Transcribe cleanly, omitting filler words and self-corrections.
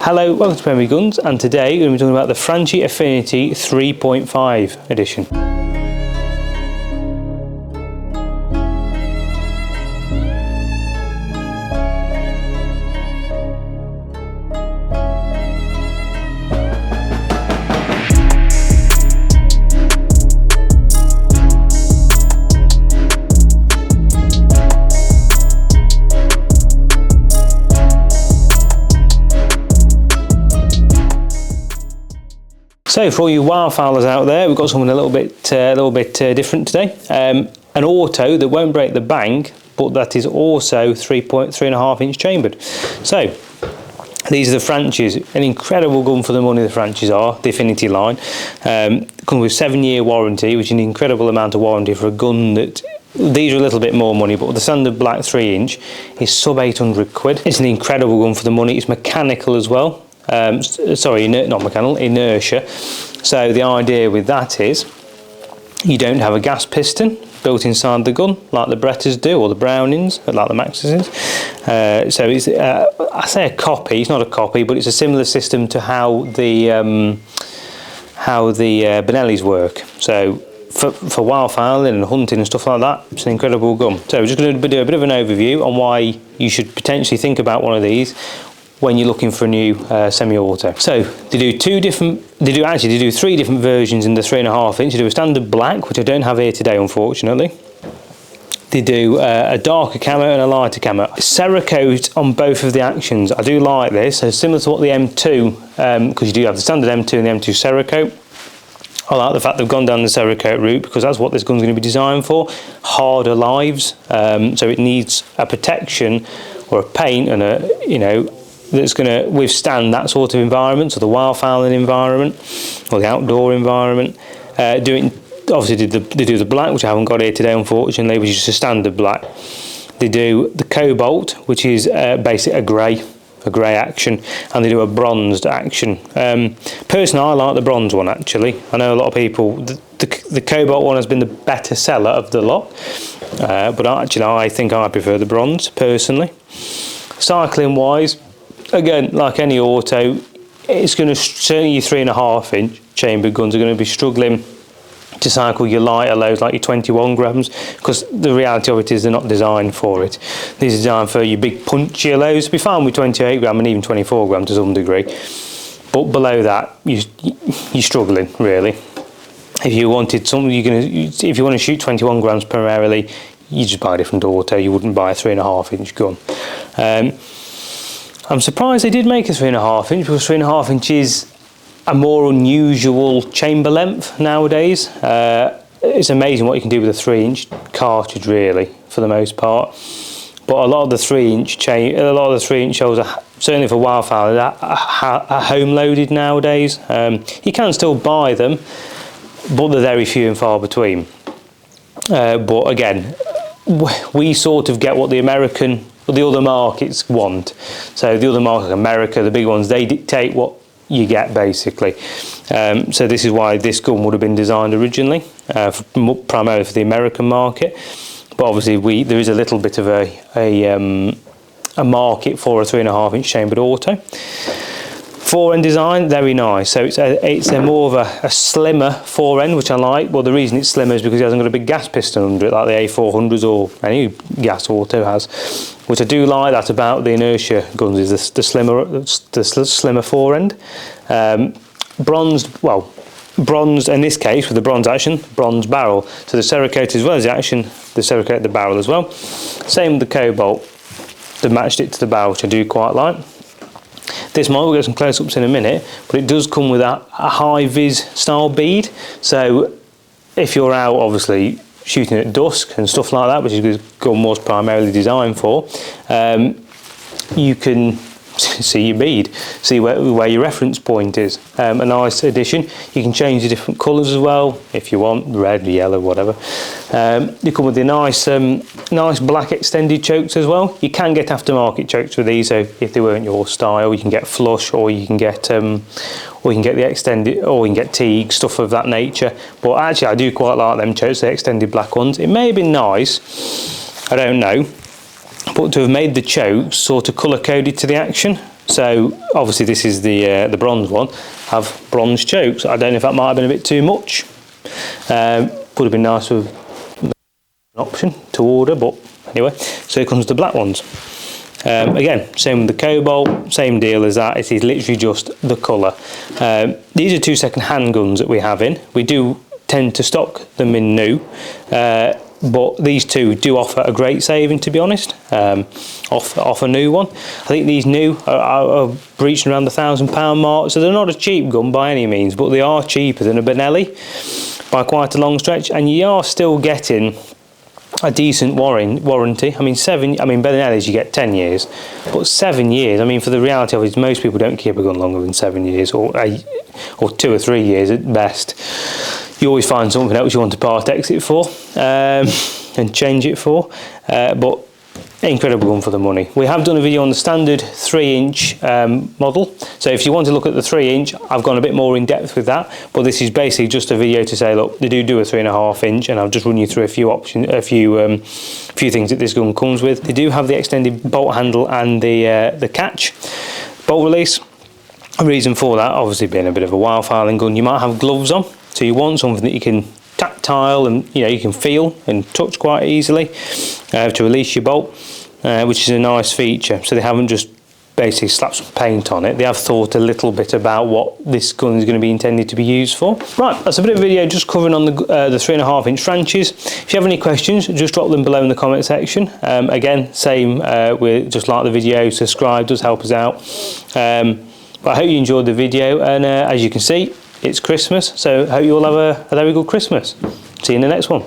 Hello, welcome to Premier Guns, and today we're going to be talking about the Franchi Affinity 3.5 edition. So for all you wildfowlers out there, we've got something a little bit different today. An auto that won't break the bank, but that is also 3.5 inch chambered. So these are the Franchis, an incredible gun for the money the Franchis are, the Affinity line. Comes with 7-year warranty, which is an incredible amount of warranty for a gun that, these are a little bit more money, but the standard black 3 inch is sub 800 quid. It's an incredible gun for the money. It's mechanical as well. Sorry, not mechanical, inertia. So the idea with that is you don't have a gas piston built inside the gun like the Bretters do, or the Brownings, like the Maxes. So it's, I say a copy, it's not a copy, but it's a similar system to how the Benellis work. So for wildfowling and hunting and stuff like that, it's an incredible gun. So we're just going to do a bit of an overview on why you should potentially think about one of these when you're looking for a new semi-auto. So they do three different versions in the 3.5 inch. They do a standard black, which I don't have here today, unfortunately. They do a darker camo and a lighter camo. Cerakote on both of the actions. I do like this. So similar to what the M2, because you do have the standard M2 and the M2 Cerakote. I like the fact they've gone down the Cerakote route, because that's what this gun's going to be designed for. Harder lives, so it needs a protection or a paint and that's going to withstand that sort of environment, so the wildfowling environment or the outdoor environment. Obviously they do the black, which I haven't got here today unfortunately, which is just a standard black. They do the cobalt, which is basically a grey action, and they do a bronzed action. Personally, I like the bronze one actually. I know a lot of people, the cobalt one has been the better seller of the lot, but actually I think I prefer the bronze personally. Cycling wise, again, like any auto, it's going to, certainly your 3.5 inch chambered guns are going to be struggling to cycle your lighter loads like your 21 grams, because the reality of it is they're not designed for it. These are designed for your big punchier loads. Be fine with 28 gram and even 24 gram to some degree, but below that you're struggling really. If you wanted something, if you want to shoot 21 grams primarily, you just buy a different auto. You wouldn't buy a 3.5 inch gun. I'm surprised they did make a 3.5 inch, because 3.5 inch is a more unusual chamber length nowadays. It's amazing what you can do with a 3 inch cartridge really, for the most part. But a lot of the 3 inch shells, are, certainly for wildfowling, are home loaded nowadays. You can still buy them, but they're very few and far between. But again, we sort of get what the other markets want. So the other markets, America, the big ones, they dictate what you get basically. So this is why this gun would have been designed originally, primarily for the American market. But obviously there is a little bit of a market for a 3.5 inch chambered auto. Fore-end design, very nice. So it's a more of a slimmer fore-end, which I like. Well, the reason it's slimmer is because it hasn't got a big gas piston under it like the A400s or any gas auto has, which I do like that about the inertia guns, is the slimmer fore-end. Bronzed in this case with the bronze action, bronze barrel. So the Cerakote as well as the action, the Cerakote the barrel as well. Same with the cobalt. They've matched it to the barrel, which I do quite like. This model, we'll get some close-ups in a minute, but it does come with a high-vis style bead. So if you're out, obviously, shooting at dusk and stuff like that, which is what the gun was primarily designed for, you can see your bead, see where your reference point is. A nice addition. You can change the different colours as well if you want, red, yellow, whatever. They come with the nice black extended chokes as well. You can get aftermarket chokes with these, so if they weren't your style, you can get flush, or you can get the extended, or you can get Teague, stuff of that nature. But actually I do quite like them chokes, the extended black ones. It may have been nice, I don't know, but to have made the chokes sort of colour coded to the action, So obviously this is the bronze one, have bronze chokes. I don't know if that might have been a bit too much. Would have been nice with an option to order, but anyway, so here comes the black ones. Again, same with the cobalt, same deal as that. It is literally just the colour. These are 2 second-hand guns that we have in. We do tend to stock them in new, but these two do offer a great saving, to be honest, off a new one. I think these new are reaching around the £1,000 mark, so they're not a cheap gun by any means, but they are cheaper than a Benelli by quite a long stretch, and you are still getting a decent warranty. I mean, Benellis you get 10 years, but 7 years, I mean, for the reality of it, most people don't keep a gun longer than 7 years, or 2 or 3 years at best. You always find something else you want to part X it for, and change it for, but incredible gun for the money. We have done a video on the standard 3-inch model, so if you want to look at the 3-inch, I've gone a bit more in depth with that, but this is basically just a video to say, look, they do a 3.5-inch, and I'll just run you through a few options, a few things that this gun comes with. They do have the extended bolt handle and the catch bolt release. A reason for that, obviously being a bit of a wildfowling gun, you might have gloves on, so you want something that you can tactile and you can feel and touch quite easily to release your bolt, which is a nice feature. So they haven't just basically slapped some paint on it. They have thought a little bit about what this gun is going to be intended to be used for. Right, that's a bit of a video just covering on the 3.5-inch Franchis. If you have any questions, just drop them below in the comment section. Again, same with just like the video, subscribe does help us out. But I hope you enjoyed the video, and as you can see, it's Christmas, so I hope you all have a very good Christmas. See you in the next one.